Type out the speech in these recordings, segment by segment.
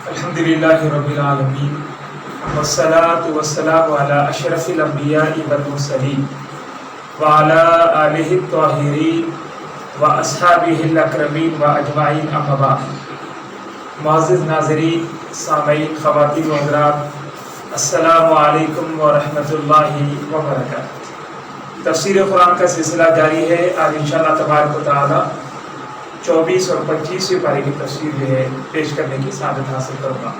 الحمدللہ رب العالمین والصلاة والسلام علی اشرف الانبیاء والمرسلین وعلی آلہ الطاہرین واصحابہ الاکرمین واجمعین اما بعد۔ معزز ناظرین، سامعین، خواتین و حضرات، السلام علیکم ورحمۃ اللہ وبرکاتہ۔ تفسیر قرآن کا سلسلہ جاری ہے۔ آج انشاءاللہ تبارک و تعالی 24 اور 25ویں پارے کی تفسیر جو ہے پیش کرنے کی سعادت حاصل کروں گا۔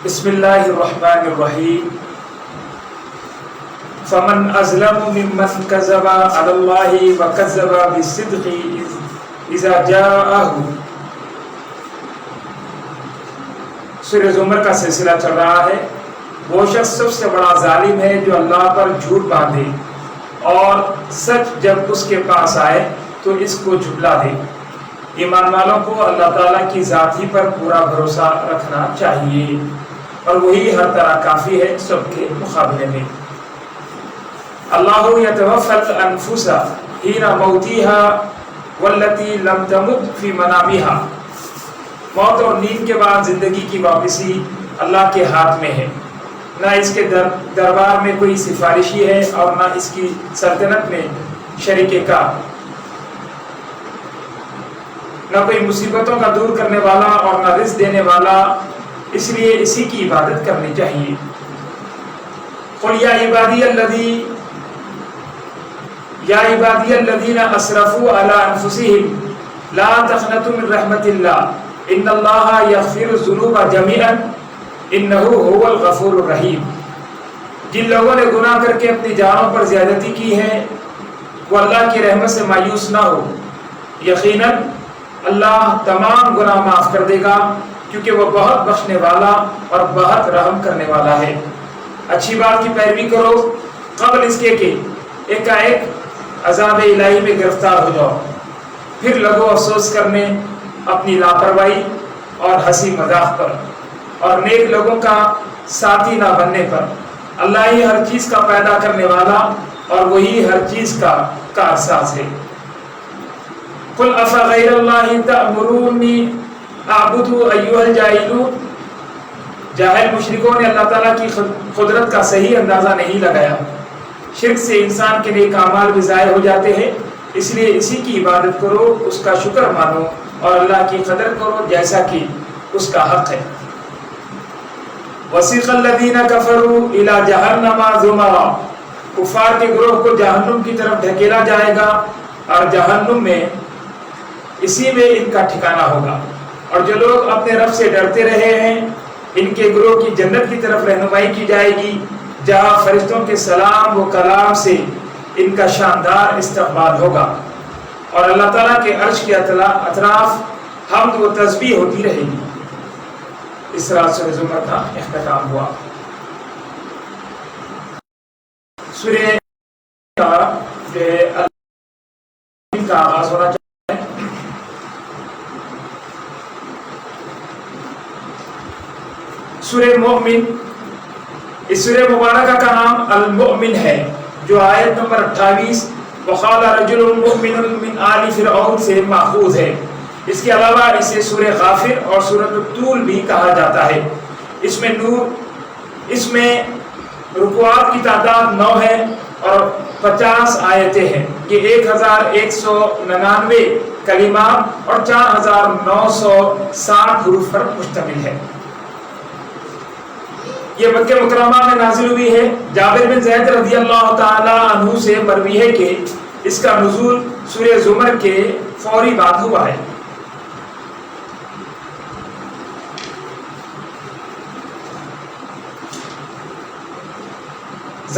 بسم اللہ الرحمن الرحیم۔ فمن اظلم ممن کذب علی اللہ وکذب بالصدق اذا جاءہ۔ سورہ زمر کا سلسلہ چل رہا ہے۔ وہ شخص سب سے بڑا ظالم ہے جو اللہ پر جھوٹ باندھے اور سچ جب اس کے پاس آئے تو اس کو جھٹلا دے۔ ایمان والوں کو اللہ تعالیٰ کی ذات ہی پر پورا بھروسہ رکھنا چاہیے اور وہی ہر طرح کافی ہے سب کے مقابلے میں۔ اللہ یتوفی الانفس حین موتها والتی لم تمت فی منامها۔ موت اور نیند کے بعد زندگی کی واپسی اللہ کے ہاتھ میں ہے۔ نہ اس کے دربار میں کوئی سفارشی ہے اور نہ اس کی سلطنت میں شریک کار، نہ کوئی مصیبتوں کا دور کرنے والا اور نہ رزق دینے والا، اس لیے اسی کی عبادت کرنی چاہیے۔ قل یا عبادی الذین اسرفوا علی انفسہم لا تقنطوا من رحمت اللہ ان اللہ یغفر الذنوب جميعا انہ هو الغفور الرحیم۔ جن لوگوں نے گناہ کر کے اپنی جانوں پر زیادتی کی ہے وہ اللہ کی رحمت سے مایوس نہ ہو، یقیناً اللہ تمام گناہ معاف کر دے گا کیونکہ وہ بہت بخشنے والا اور بہت رحم کرنے والا ہے۔ اچھی بات کی پیروی کرو قبل اس کے کہ ایک عذاب الہی میں گرفتار ہو جاؤ، پھر لگو افسوس کرنے اپنی لاپرواہی اور ہنسی مذاق پر اور نیک لوگوں کا ساتھی نہ بننے پر۔ اللہ ہی ہر چیز کا پیدا کرنے والا اور وہی ہر چیز کا کارساز ہے۔ قل افغیر اللہ تأمرونی اعبد ایھا الجاہلون۔ جاہل مشرکوں نے اللہ تعالیٰ کی قدرت کا صحیح اندازہ نہیں لگایا۔ شرک سے انسان کے نیک اعمال بھی ضائع ہو جاتے ہیں، اس لیے اسی کی عبادت کرو، اس کا شکر مانو اور اللہ کی قدر کرو جیسا کہ اس کا حق ہے۔ وسیق الذین کفروا الی جہنم زمرا۔ کفار کے گروہ کو جہنم کی طرف ڈھکیلا جائے گا اور جہنم میں اسی میں ان کا ٹھکانہ ہوگا۔ اور جو لوگ اپنے رب سے ڈرتے رہے ہیں ان کے گروہ کی جنت کی طرف رہنمائی کی جائے گی جہاں فرشتوں کے سلام و کلام سے ان کا شاندار استقبال ہوگا اور اللہ تعالیٰ کے عرش کے اطراف حمد و تسبیح ہوتی رہے گی۔ اس طرح سورہ زمر کا اختتام ہوا۔ سورہ کا آغاز ہونا چاہتا ہے۔ سورہ مومن، اس سورہ مبارکہ کا نام المؤمن ہے جو آیت نمبر 28 وقال رجل مؤمن من آل فرعون سے ماخوذ ہے۔ اس کے علاوہ اسے سورہ غافر اور سورۃ الطول بھی کہا جاتا ہے۔ اس میں رکوعات کی تعداد 9 ہے اور 50 آیتیں ہیں۔ یہ 1199 کلمات اور 4960 حروف پر مشتمل ہے۔ یہ مکہ مکرمہ میں نازل ہوئی ہے۔ جابر بن زید رضی اللہ تعالی عنہ سے مروی ہے کہ اس کا نزول سورہ زمر کے فوری بعد ہوا ہے۔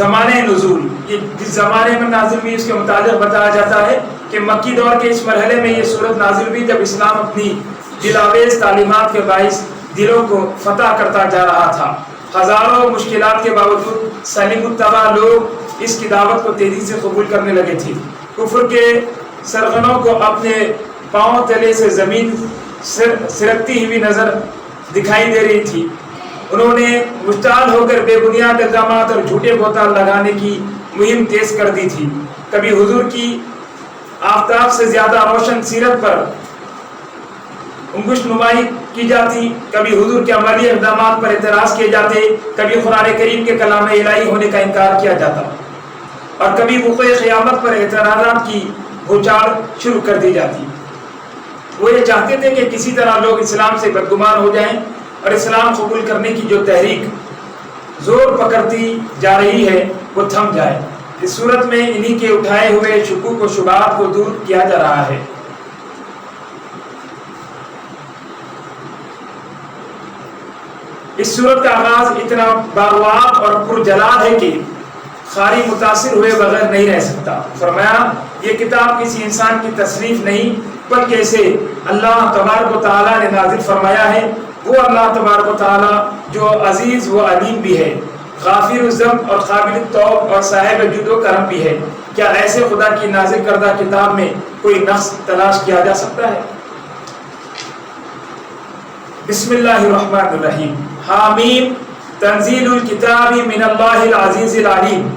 زمانے نزول، یہ جس زمانے میں نازل ہوئی اس کے متعلق بتایا جاتا ہے کہ مکی دور کے اس مرحلے میں یہ سورت نازل ہوئی جب اسلام اپنی دلاویز تعلیمات کے باعث دلوں کو فتح کرتا جا رہا تھا۔ ہزاروں مشکلات کے باوجود سلیم الطبع لوگ اس کی دعوت کو تیزی سے قبول کرنے لگے تھے۔ کفر کے سرغنوں کو اپنے پاؤں تلے سے زمین سرکتی ہوئی نظر دکھائی دے رہی تھی۔ انہوں نے مشتعل ہو کر بے بنیاد الزامات اور جھوٹے بہتان لگانے کی مہم تیز کر دی تھی۔ کبھی حضور کی آفتاب سے زیادہ روشن سیرت پر انگشت نمائی کی جاتی، کبھی حضور کے عملی اقدامات پر اعتراض کیے جاتے، کبھی قرآن کریم کے کلام الہی ہونے کا انکار کیا جاتا، اور کبھی وقوع قیامت پر اعتراضات کی بھوچال شروع کر دی جاتی۔ وہ یہ چاہتے تھے کہ کسی طرح لوگ اسلام سے بدگمان ہو جائیں اور اسلام قبول کرنے کی جو تحریک زور پکڑتی جا رہی ہے وہ تھم جائے۔ اس صورت میں انہی کے اٹھائے ہوئے شکوک و شبہات کو دور کیا جا رہا ہے۔ اس صورت کا آغاز اتنا بارواب اور پرجلال ہے کہ قاری متاثر ہوئے بغیر نہیں رہ سکتا۔ فرمایا یہ کتاب کسی انسان کی تصریف نہیں بلکہ اسے اللہ تبارک و تعالیٰ نے نازل فرمایا ہے۔ وہ اللہ تبارک و تعالیٰ جو عزیز و علیم بھی ہے، غافر الذنب اور قابل التوب اور صاحب جود و کرم بھی ہے۔ کیا ایسے خدا کی نازل کردہ کتاب میں کوئی نقص تلاش کیا جا سکتا ہے؟ بسم اللہ الرحمن الرحیم۔ حامیم تنزیل الکتاب من اللہ العزیز العلیم۔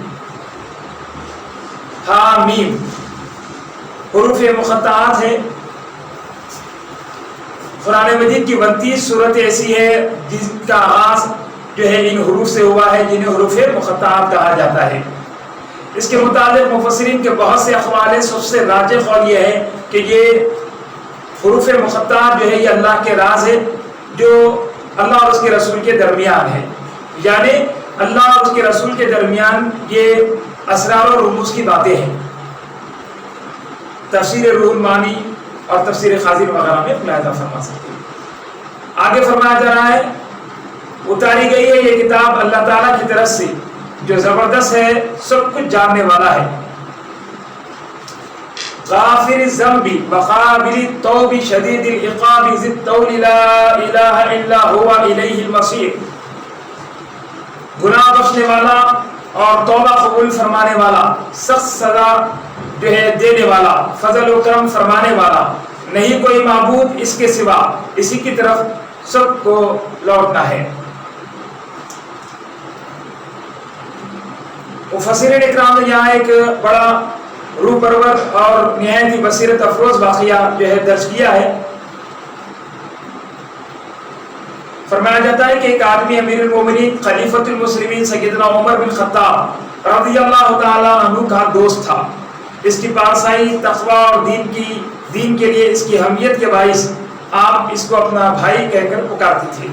حامیم حروف مقطعات ہے۔ قرآن مجید کی 29 صورت ایسی ہے جس کا آغاز جو ہے ان حروف سے ہوا ہے، جنہیں حروف مقطعات کہا جاتا ہے۔ اس کے متعلق مفسرین کے بہت سے اقوال ہیں۔ سب سے راجح قول یہ ہے کہ یہ حروف مقطعات جو ہے یہ اللہ کے راز ہے جو اللہ اور اس کے رسول کے درمیان ہے، یعنی اللہ اور اس کے رسول کے درمیان یہ اسرار اور رموز کی باتیں ہیں۔ تفسیر روح المعانی اور تفسیر خازن وغیرہ میں ملاحظہ فرما سکتے ہیں۔ آگے فرمایا جا رہا ہے اتاری گئی ہے یہ کتاب اللہ تعالیٰ کی طرف سے جو زبردست ہے، سب کچھ جاننے والا ہے۔ غافر الذنب وقابل التوب شدید العقاب ذی الطول لا الہ الا هو الیہ المصیر۔ گناہ بخشنے والا اور توبہ قبول فرمانے والا، سخت سزا جو ہے دینے والا، فضل و کرم فرمانے والا، نہیں کوئی معبود اس کے سوا، اسی کی طرف سب کو لوٹنا ہے۔ مفسرین اکرام نے یہاں ایک بڑا روح پرور اور نہایت ہی بصیرت افروز واقعہ جو ہے درج کیا ہے۔ فرمایا جاتا ہے کہ ایک آدمی امیر المومنین خلیفۃ المسلمین سیدنا عمر بن خطاب رضی اللہ تعالی عنہ کا دوست تھا۔ اس کی پارسائی، تقوی اور دین کے لیے اس کی اہمیت کے باعث آپ اس کو اپنا بھائی کہہ کر پکارتی تھی۔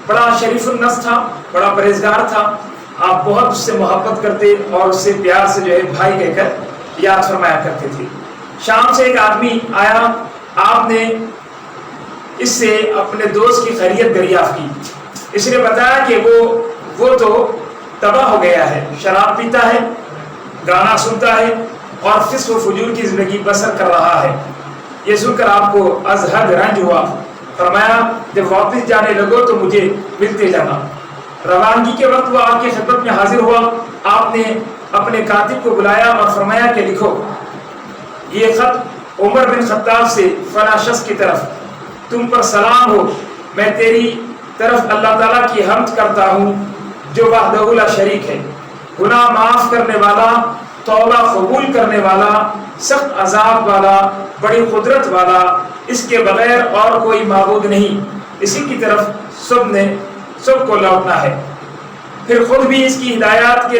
بڑا شریف النفس تھا، بڑا پرہیزگار تھا، آپ بہت اس سے محبت کرتے اور اس سے پیار سے جو ہے بھائی کہہ کر یاد فرمایا کرتے تھے۔ شام سے ایک آدمی آیا، آپ نے اس سے اپنے دوست کی خیریت دریافت کی۔ اس نے بتایا کہ وہ تو تباہ ہو گیا ہے، شراب پیتا ہے، گانا سنتا ہے اور فسق و فجور کی زندگی بسر کر رہا ہے۔ یہ سن کر آپ کو از حد رنج ہوا۔ فرمایا جب واپس جانے لگو تو مجھے ملتے جانا۔ روانگی کے وقت وہ آپ کی خدمت میں حاضر ہوا۔ آپ نے اپنے کاتب کو بلایا اور فرمایا کہ لکھو یہ خط عمر بن خطاب سے فلاں شخص کی طرف، تم پر سلام ہو، میں تیری طرف اللہ تعالیٰ کی حمد کرتا ہوں جو وحدہ لا شریک ہے، گناہ معاف کرنے والا، توبہ قبول کرنے والا، سخت عذاب والا، بڑی قدرت والا، اس کے بغیر اور کوئی معبود نہیں، اسی کی طرف سب کو لوٹنا ہے۔ پھر خود بھی اس کی ہدایت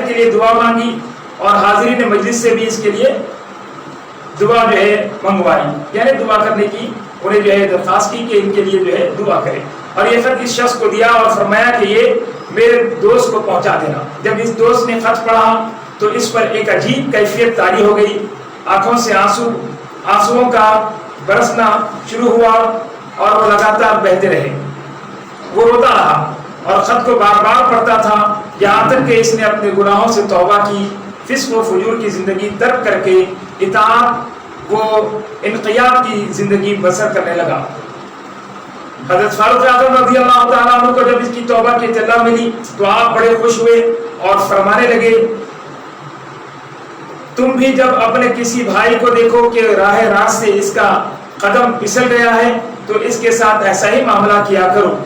کے لیے دعا مانگی اور حاضرین مجلس سے بھی اس کے لیے دعا جو ہے منگوائی، یعنی دعا کرنے کی انہیں جو ہے درخواست کی کہ ان کے لیے جو ہے دعا کرے۔ اور یہ خط اس شخص کو دیا اور فرمایا کہ یہ میرے دوست کو پہنچا دینا۔ جب اس دوست نے خط پڑھا تو اس پر ایک عجیب کیفیت طاری ہو گئی، آنکھوں سے آنسوؤں کا برسنا شروع ہوا اور وہ لگاتار بہتے رہے۔ وہ روتا رہا اور خط کو بار بار پڑھتا تھا یہاں تک کہ اس نے اپنے گناہوں سے توبہ کی، فسق و فجور کی زندگی ترک کر کے اطاعت و انقیاد کی زندگی بسر کرنے لگا۔ حضرت فاروق اعظم رضی اللہ تعالیٰ عنہ کو جب اس کی توبہ کی اطلاع ملی تو آپ بڑے خوش ہوئے اور فرمانے لگے تم بھی جب اپنے کسی بھائی کو دیکھو کہ راہ راست سے اس کا قدم پھسل گیا ہے تو اس کے ساتھ ایسا ہی معاملہ کیا کرو،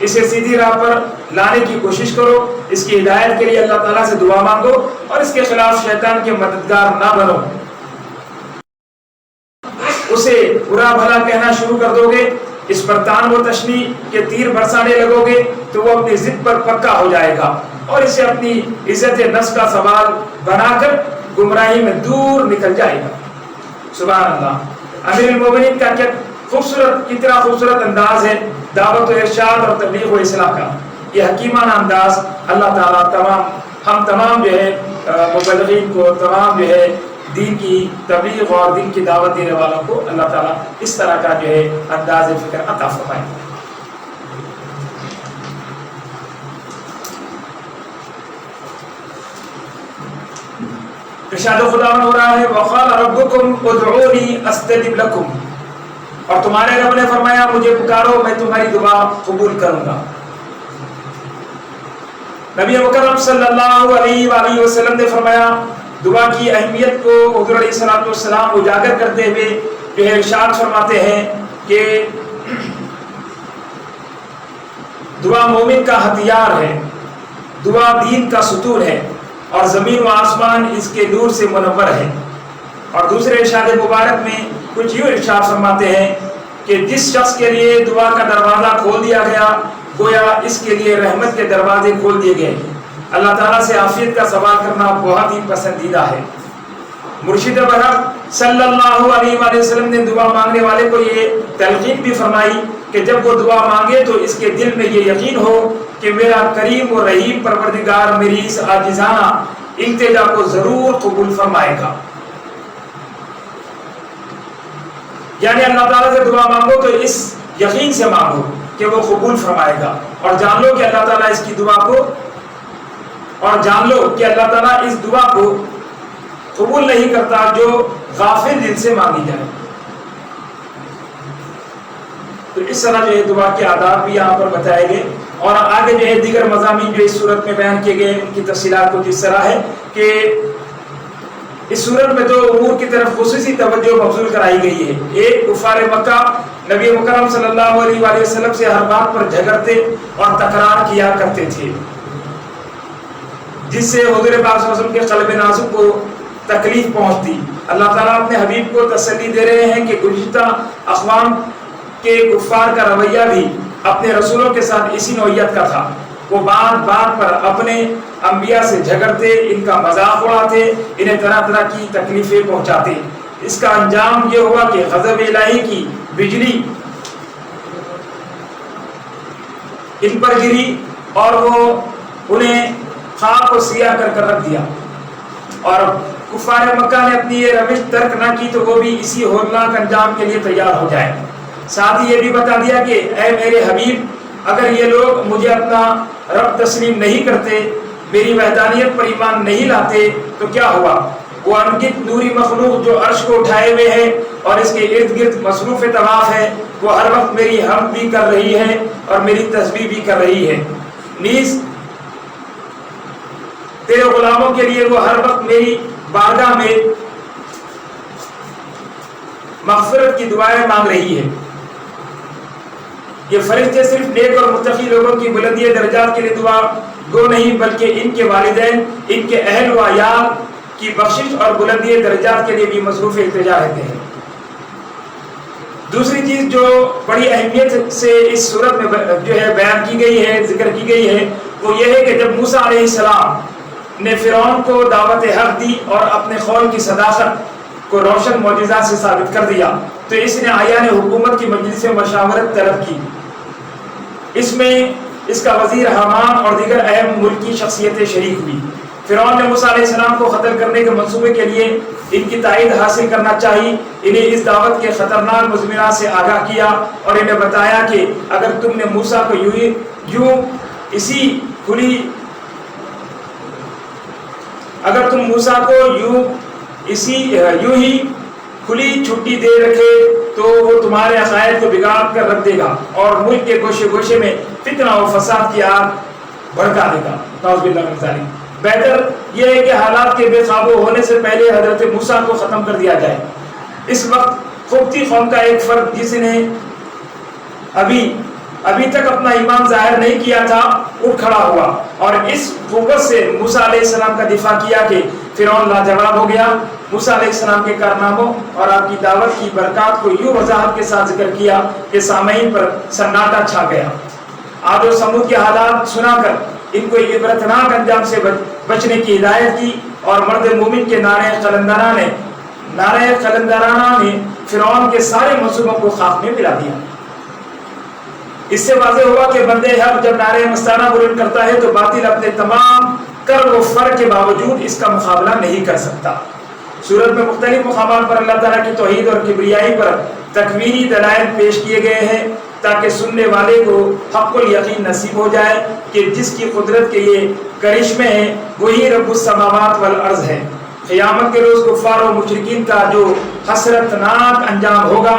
اسے سیدھی راہ پر لانے کی کوشش کرو، اس کی ہدایت کے لیے اللہ تعالیٰ سے دعا مانگو اور اس کے خلاف شیطان کے مددگار نہ بنو۔ اسے برا بھلا کہنا شروع کر دو گے، اس پر تان و تشنی کے تیر برسانے لگو گے تو وہ اپنی ضد پر پکا ہو جائے گا اور اسے اپنی عزت نفس کا سوال بنا کر گمراہی میں دور نکل جائے گا۔ سبحان اللہ۔ امیر المومنین کا کتنا خوبصورت انداز ہے دعوت و ارشاد اور تبلیغ و اصلاح کا، یہ حکیمانہ انداز اللہ تعالیٰ ہم تمام جو ہے مبلغین کو، تمام جو ہے دین کی تبلیغ اور دین کی دعوت دینے والوں کو اللہ تعالیٰ اس طرح کا جو ہے انداز فکر عطا فرمائے۔ ارشاد خداوند ہو رہا ہے وقال ربکم ادعونی استجب لکم، اور تمہارے رب نے فرمایا مجھے پکارو میں تمہاری دعا قبول کروں گا۔ نبی مکرم صلی اللہ علیہ وآلہ وسلم نے فرمایا دعا کی اہمیت کو حضور علیہ الصلوۃ والسلام اجاگر کرتے ہوئے جو ہے ارشاد فرماتے ہیں کہ دعا مومن کا ہتھیار ہے، دعا دین کا ستون ہے اور زمین و آسمان اس کے نور سے منور ہے۔ اور دوسرے ارشاد مبارک میں کچھ یوں ارشاد فرماتے ہیں کہ جس شخص کے لیے دعا کا دروازہ کھول دیا گیا گویا اس کے لیے رحمت کے دروازے کھول دیے گئے۔ اللہ تعالیٰ سے عافیت کا سوال کرنا بہت ہی پسندیدہ ہے۔ مرشد برحق صلی اللہ علیہ وآلہ وسلم نے دعا مانگنے والے کو یہ تلقین بھی فرمائی کہ جب وہ دعا مانگے تو اس کے دل میں یہ یقین ہو کہ میرا کریم و رحیم پروردگار میری اس عاجزانہ التجا کو ضرور قبول فرمائے گا۔ یعنی اللہ تعالیٰ سے دعا مانگو تو اس یقین سے مانگو کہ وہ قبول فرمائے گا، اور جان لو کہ اللہ تعالیٰ اس کی دعا کو اللہ تعالیٰ اس دعا کو قبول نہیں کرتا جو غافل دل سے مانگی جائے۔ تو اس طرح جو ہے دعا کے آداب بھی یہاں پر بتائے گئے، اور آگے جو ہے دیگر مضامین جو اس صورت میں بیان کیے گئے ان کی تفصیلات کچھ اس طرح ہے کہ اس صورت میں دو امور کی طرف خصوصی توجہ مبذول کرائی گئی ہے۔ ایک کفار مکہ نبی مکرم صلی اللہ علیہ وآلہ وسلم سے ہر بات پر جھگڑتے اور تکرار کیا کرتے تھے، جس سے حضور پاک صلی اللہ علیہ وسلم کے قلب نازک کو تکلیف پہنچتی۔ اللہ تعالیٰ اپنے حبیب کو تسلی دے رہے ہیں کہ گزشتہ اقوام کے کفار کا رویہ بھی اپنے رسولوں کے ساتھ اسی نوعیت کا تھا، وہ بات بات پر اپنے انبیاء سے جھگڑتے، ان کا مذاق اڑاتے، انہیں طرح طرح کی تکلیفیں پہنچاتے۔ اس کا انجام یہ ہوا کہ غضب الہی کی بجلی ان پر گری اور وہ انہیں خاک و سیاہ کر رکھ دیا، اور کفار مکہ نے اپنی یہ روش ترک نہ کی تو وہ بھی اسی ہولناک انجام کے لیے تیار ہو جائے۔ ساتھ ہی یہ بھی بتا دیا کہ اے میرے حبیب اگر یہ لوگ مجھے اپنا رب تسلیم نہیں کرتے، میری وحدانیت پر ایمان نہیں لاتے تو کیا ہوا؟ وہ انگت نوری مخلوق جو عرش کو اٹھائے ہوئے ہے اور اس کے ارد گرد مصروف طواف ہے، وہ ہر وقت میری حمد بھی کر رہی ہے اور میری تسبیح بھی کر رہی ہے، نیز تیرے غلاموں کے لیے وہ ہر وقت میری بارگاہ میں مغفرت کی دعائیں مانگ رہی ہے۔ یہ فرشتے صرف نیک اور متقی لوگوں کی بلندی درجات کے لیے دعا گو نہیں بلکہ ان کے والدین، ان کے اہل و عیال کی بخشش اور بلندی درجات کے لیے بھی مصروف التجا رہتے ہیں۔ دوسری چیز جو بڑی اہمیت سے اس صورت میں جو ہے بیان کی گئی ہے، ذکر کی گئی ہے، وہ یہ ہے کہ جب موسیٰ علیہ السلام نے فرعون کو دعوت حق دی اور اپنے قول کی صداقت کو روشن معجزات سے ثابت کر دیا تو اس نے اعیان حکومت کی مجلس سے مشاورت طلب کی۔ اس میں اس کا وزیر حامان اور دیگر اہم ملکی شخصیتیں شریک ہوئی۔ فرعون نے موسیٰ علیہ السلام کو قتل کرنے کے منصوبے کے لیے ان کی تائید حاصل کرنا چاہی، انہیں اس دعوت کے خطرناک مضمرات سے آگاہ کیا اور انہیں بتایا کہ اگر تم نے موسیٰ کو یوں ہی کھلی چھٹی دے رکھے تو وہ تمہارے عقائد کو بگاڑ کر رکھ دے گا اور ملک کے گوشے گوشے میں فتنہ و فساد کی آگ بھڑکا دے گا۔ نعوذ باللہ من ذالک۔ بہتر یہ ہے کہ حالات کے بے قابو ہونے سے پہلے حضرت موسیٰ کو ختم کر دیا جائے۔ اس وقت قبطی قوم کا ایک فرد جس نے ابھی تک اپنا ایمان ظاہر نہیں کیا تھا اٹھ کھڑا ہوا اور اس قوت سے موسیٰ علیہ السلام کا دفاع کیا کہ فرعون لاجواب ہو گیا۔ موسیٰ علیہ السلام کے کارناموں اور آپ کی دعوت کی برکات کو یوں وضاحت کے ساتھ ذکر کیا کہ سامعین پر سناٹا چھا گیا۔ عاد و سمود کے حالات سنا کر ان کو عبرتناک انجام سے بچنے کی ہدایت کی، اور مرد مومن کے نعرہ قلندرانہ نے فرعون کے سارے منصوبوں کو خاک میں ملا دیا۔ اس سے واضح ہوا کہ بندے حق جب نعرہ مستانہ بلند کرتا ہے تو باطل اپنے تمام کر و فر کے باوجود اس کا مقابلہ نہیں کر سکتا۔ سورت میں مختلف مقامات پر اللہ تعالیٰ کی توحید اور کبریائی پر تکوینی دلائل پیش کیے گئے ہیں تاکہ سننے والے کو حق الیقین نصیب ہو جائے کہ جس کی قدرت کے یہ کرشمے ہیں وہی رب السماوات والارض ہے۔ قیامت کے روز کفار و مشرکین کا جو حسرتناک انجام ہوگا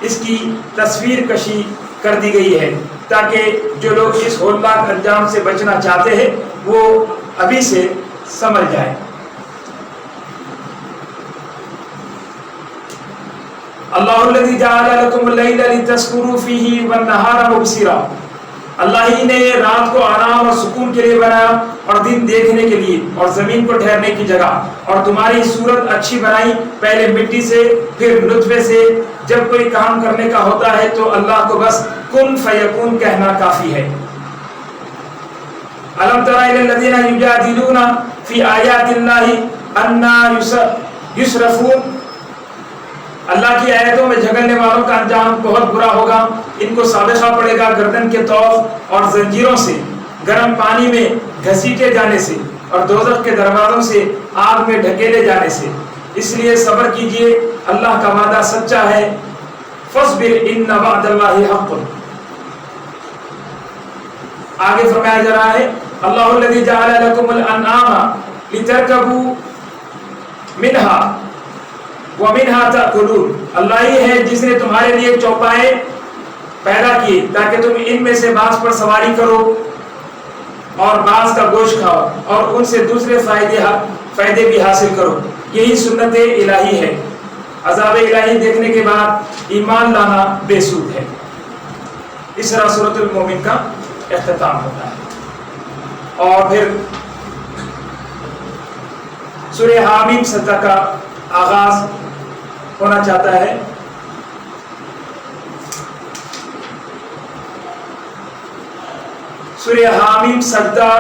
اس کی تصویر کشی کر دی گئی ہے تاکہ جو لوگ اس ہولناک انجام سے بچنا چاہتے ہیں وہ ابھی سے سمجھ جائیں۔ اللہ الذی جعل لکم اللیل لتسکنوا فیہ والنہار مبصرا، اللہ ہی نے رات کو آرام اور سکون کے لیے بنایا اور دن دیکھنے کے لیے، اور زمین کو ٹھہرنے کی جگہ، اور تمہاری صورت اچھی بنائی پہلے مٹی سے پھر نطفے سے۔ جب کوئی کام کرنے کا ہوتا ہے تو اللہ کو بس کن فیکون کہنا کافی ہے۔ الم تر الی الذین یجادلون فی آیات اللہ انا یصرفون، اللہ کی آیتوں میں جھگڑنے والوں کا انجام بہت برا ہوگا، ان کو سابقہ پڑے گا گردن کے طوق اور زنجیروں سے، گرم پانی میں گھسیٹے جانے سے، اور دوزخ کے دروازوں سے آگ میں ڈھکیلے جانے سے۔ اس لیے صبر کیجئے، اللہ کا وعدہ سچا ہے۔ فاصبر ان وعد اللہ حق، آگے فرمایا جا رہا ہے اللہ الذی جعل لکم الانعام لترکبوا منها وَمِنْهَا تَأْكُلُونَ، اللہ ہی ہے جس نے تمہارے لیے چوپائے پیدا کیے تاکہ تم ان میں سے بعض پر سواری کرو اور بعض کا گوشت کھاؤ اور ان سے دوسرے فائدے بھی حاصل کرو۔ یہی سنت الہی ہے۔ عذاب الہی دیکھنے کے بعد ایمان لانا بے سود ہے۔ اس طرح سورۃ المومن کا اختتام ہوتا ہے، اور پھر سورہ حامیم سجدہ کا آغاز ہونا چاہتا ہے۔ سورہ حامیم سجدہ،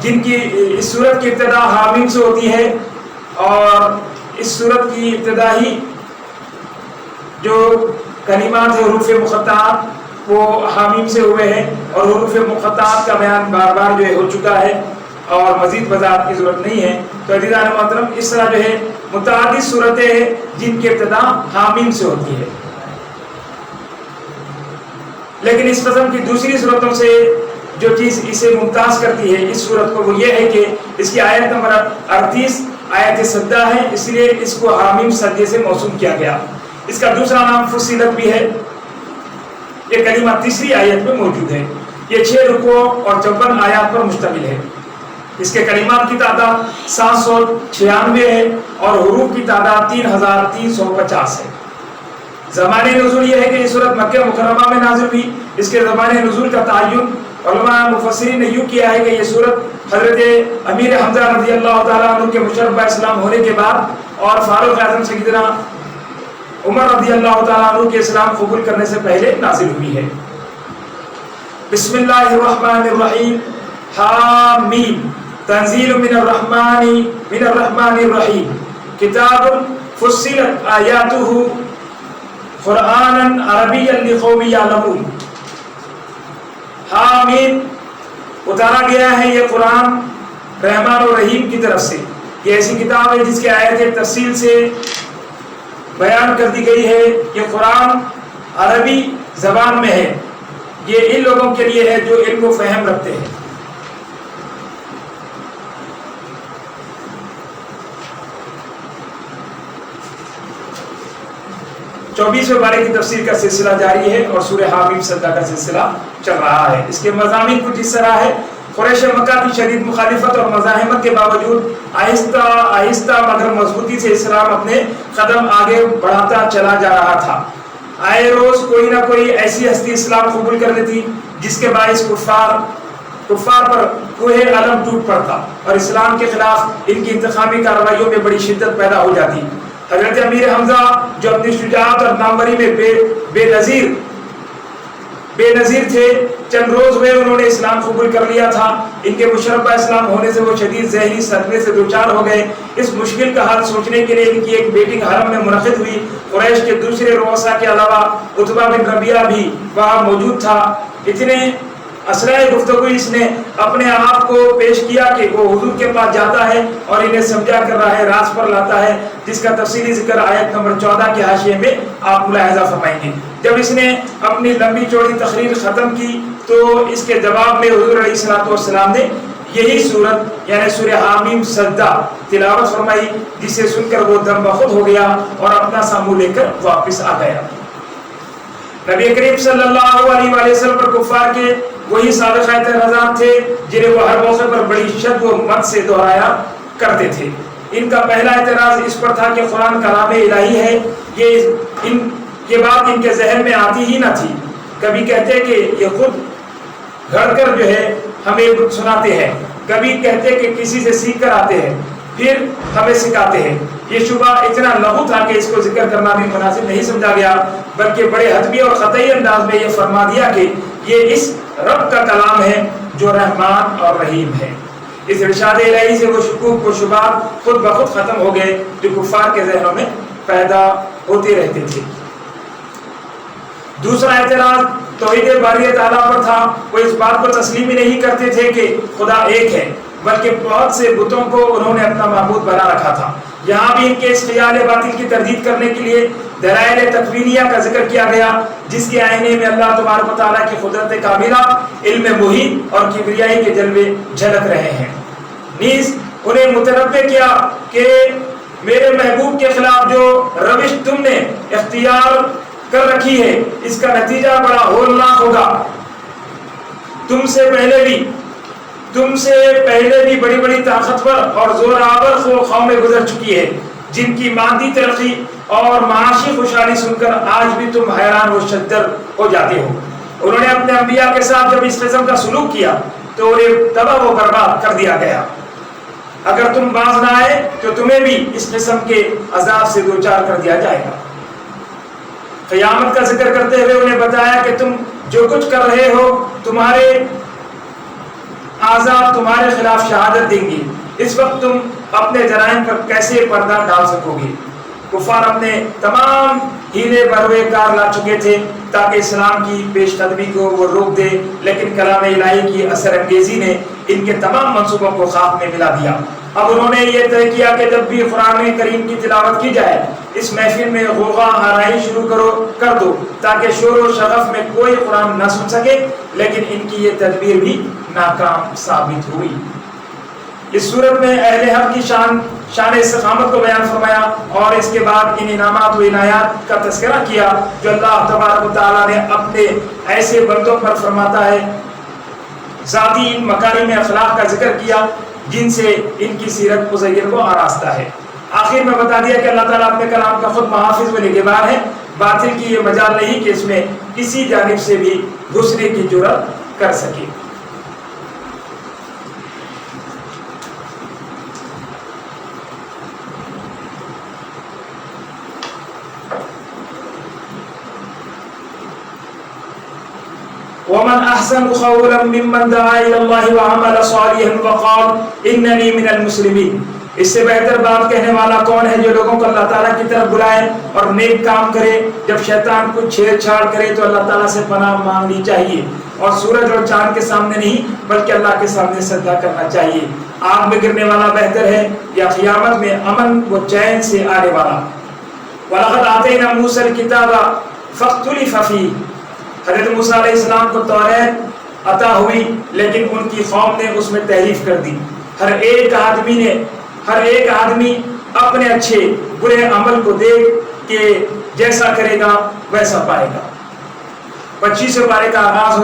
جن کی اس سورت کی ابتدا حامیم سے ہوتی ہے، اور اس سورت کی ابتدا ہی جو کلمات ہیں حروف مقطعات وہ حامیم سے ہوئے ہیں، اور حروف مقطعات کا بیان بار بار جو ہے ہو چکا ہے اور مزید وضاحت کی ضرورت نہیں ہے۔ تو عزیزان محترم، اس طرح جو ہے متعدد صورتیں ہیں جن کی ابتدا حامیم سے ہوتی ہے، لیکن اس قسم کی دوسری صورتوں سے جو چیز اسے ممتاز کرتی ہے اس صورت کو، وہ یہ ہے کہ اس کی آیت نمبر 38 آیت سجدہ ہے، اس لیے اس کو حامیم سجدے سے موسوم کیا گیا۔ اس کا دوسرا نام فصیلت بھی ہے۔ یہ کلمہ تیسری آیت میں موجود ہے۔ یہ 6 رکوع اور 54 آیات پر مشتمل ہے۔ اس کے کلمات کی تعداد 796 ہے اور حروف کی تعداد 3350 ہے۔ زمان نزول یہ ہے کہ یہ سورت مکہ مکرمہ میں نازل ہوئی۔ اس کے زمان نزول کا تعین علماء مفسرین نے یوں کیا ہے کہ یہ سورت حضرت امیر حمزہ رضی اللہ تعالیٰ عنہ کے مشرف اسلام ہونے کے بعد اور فاروق اعظم سیدنا عمر رضی اللہ تعالیٰ عنہ کے اسلام قبول کرنے سے پہلے نازل ہوئی ہے۔ بسم اللہ الرحمن الرحیم، حامیم، تنزیل من الرحمن الرحیم، کتاب فصلت آیاتہ قرآنا عربیا لقوم یعلمون۔ حامیم، اتارا گیا ہے یہ قرآن رحمان و رحیم کی طرف سے۔ یہ ایسی کتاب ہے جس کی آیتیں تفصیل سے بیان کر دی گئی ہے۔ یہ قرآن عربی زبان میں ہے۔ یہ ان لوگوں کے لیے ہے جو علم و فہم رکھتے ہیں۔ چوبیسویں بارے کی تفسیر کا سلسلہ جاری ہے اور سورہ حامیم سجدہ کا سلسلہ چل رہا ہے۔ اس کے مضامین کچھ اس طرح ہے۔ قریش مکہ کی شدید مخالفت اور مزاحمت کے باوجود آہستہ آہستہ مگر مضبوطی سے اسلام اپنے قدم آگے بڑھاتا چلا جا رہا تھا۔ آئے روز کوئی نہ کوئی ایسی ہستی اسلام قبول کر لیتی جس کے باعث کفار کفار پر کوہ علم ٹوٹ پڑتا اور اسلام کے خلاف ان کی انتقامی کارروائیوں میں بڑی شدت پیدا ہو جاتی۔ حضرت امیر حمزہ جو اپنی شجاعت اور ناموری میں بے نظیر تھے، چند روز میں انہوں نے اسلام قبول کر لیا تھا۔ ان کے مشربہ اسلام ہونے سے وہ شدید ذہنی صدمے سے دوچار ہو گئے۔ اس مشکل کا حل سوچنے کے لیے ان کی ایک میٹنگ حرم میں منعقد ہوئی۔ قریش کے دوسرے رؤساء کے علاوہ عتبہ بن ربیعہ بھی وہاں موجود تھا۔ اتنے اسرائے گفتگو اس نے اپنے آپ کو پیش کیا کہ وہ حضور کے پاس جاتا ہے اور انہیں سمجھا کر راہ راست پر لاتا ہے، جس کا تفصیلی ذکر آیت نمبر 14 کے حاشیے میں آپ ملاحظہ فرمائیں گے۔ جب اس نے اپنی لمبی چوڑی تقریر ختم کی تو اس کے جواب میں حضور علیہ الصلوۃ والسلام نے یہی سورت یعنی سورہ حامیم سجدہ تلاوت فرمائی، جسے سن کر وہ دم بخود ہو گیا اور اپنا سامو لے کر واپس آ گیا۔ نبی کریم صلی اللہ علیہ وآلہ وسلم پر کفار کے وہی سابقہ اعتراضات تھے جنہیں وہ ہر موقع پر بڑی شد و مت سے دہرایا کرتے تھے۔ ان کا پہلا اعتراض اس پر تھا کہ قرآن کلام الہی ہے۔ یہ بات ان کے ذہن میں آتی ہی نہ تھی۔ کبھی کہتے کہ یہ خود گھڑ کر جو ہے ہمیں سناتے ہیں، کبھی کہتے کہ کسی سے سیکھ کر آتے ہیں، پھر ہمیں سکھاتے ہیں۔ یہ شبہ اتنا لغو تھا کہ اس کو ذکر کرنا بھی مناسب نہیں سمجھا گیا، بلکہ بڑے حتمی اور قطعی انداز میں یہ فرما دیا کہ یہ اس رب کا کلام ہے جو رحمان اور رحیم ہے۔ اس ارشاد الہی سے وہ شکوک و شبہات خود بخود ختم ہو گئے جو کفار کے ذہنوں میں پیدا ہوتے رہتے تھے۔ دوسرا اعتراض توحید باری تعالیٰ پر تھا۔ وہ اس بات کو تسلیم ہی نہیں کرتے تھے کہ خدا ایک ہے، بلکہ بہت سے بتوں کو انہوں نے اپنا معبود بنا رکھا تھا۔ یہاں بھی ان کے اس خیال باطل کی تردید کرنے کے لیے دلائل تکوینیہ کا ذکر کیا گیا، جس کے آئینے میں اللہ تبارک و تعالیٰ کی قدرت کاملہ، علم محیط اور کبریائی کے جلوے جھلک رہے ہیں۔ نیز انہیں متنبہ کیا کہ میرے محبوب کے خلاف جو روش تم نے اختیار کر رکھی ہے، اس کا نتیجہ بڑا ہولناک ہوگا۔ تم سے پہلے بھی بڑی بڑی طاقتور اور زور آور قومیں گزر چکی ہے، جن کی مادی ترقی اور معاشی خوشحالی سن کر آج بھی تم حیران و شدر ہو جاتے ہو۔ انہوں نے اپنے انبیاء کے ساتھ جب اس قسم کا سلوک کیا تو انہیں تباہ و برباد کر دیا گیا۔ اگر تم باز نہ آئے تو تمہیں بھی اس قسم کے عذاب سے دوچار کر دیا جائے گا۔ قیامت کا ذکر کرتے ہوئے انہیں بتایا کہ تم جو کچھ کر رہے ہو، تمہارے اعضاء تمہارے خلاف شہادت دیں گی۔ اس وقت تم اپنے جرائم پر کیسے پردہ ڈال سکو گے؟ کفار اپنے تمام ہیلے بروے کار لا چکے تھے تاکہ اسلام کی پیش قدمی کو وہ روک دے، لیکن کلام الہی کی اثر انگیزی نے ان کے تمام منصوبوں کو خاک میں ملا دیا۔ اب انہوں نے یہ طے کیا کہ جب بھی قرآن کریم کی تلاوت کی جائے، اس محفل میں غوغا آرائی شروع کر دو تاکہ شور و شغف میں کوئی قرآن نہ سن سکے، لیکن ان کی یہ تدبیر بھی ناکام ثابت ہوئی۔ اس صورت میں اہل حق کی شان استقامت کو بیان فرمایا اور اس کے بعد ان انعامات و عنایات کا تذکرہ کیا جو اللہ تبارک و تعالیٰ نے اپنے ایسے بندوں پر فرماتا ہے۔ ذاتی ان مکارم اخلاق کا ذکر کیا جن سے ان کی سیرت مزین و آراستہ ہے۔ آخر میں بتا دیا کہ اللہ تعالیٰ اپنے کلام کا خود محافظ و نگہبان ہے۔ باطل کی یہ مجال نہیں کہ اس میں کسی جانب سے بھی گھسنے کی جرأت کر سکے۔ ومن احسن قولا ممن دعا الى الله وعمل صالحا وقال انني من المسلمين۔ اس سے بہتر بات کہنے والا کون ہے جو لوگوں کو اللہ تعالیٰ کی طرف بلائے اور نیک کام کرے۔ جب شیطان کو چھیڑ چھاڑ کرے تو اللہ تعالیٰ سے پناہ مانگنی چاہیے، اور سورج اور چاند کے سامنے نہیں بلکہ اللہ کے سامنے سجدہ کرنا چاہیے۔ آگ میں گرنے والا بہتر ہے یا قیامت میں امن و چین سے آنے والا۔ وَلَقَدْ آتَيْنَا مُوسَى الْكِتَابَ فَاخْتُلِفَ فِيهِ۔ حضرت موسیٰ علیہ السلام کو توریت عطا ہوئی لیکن ان کی قوم نے اس میں تحریف کر دی۔ ہر ایک آدمی اپنے اچھے برے عمل کو دیکھ کے جیسا کرے گا ویسا پائے گا۔ 25 پارے کا آغاز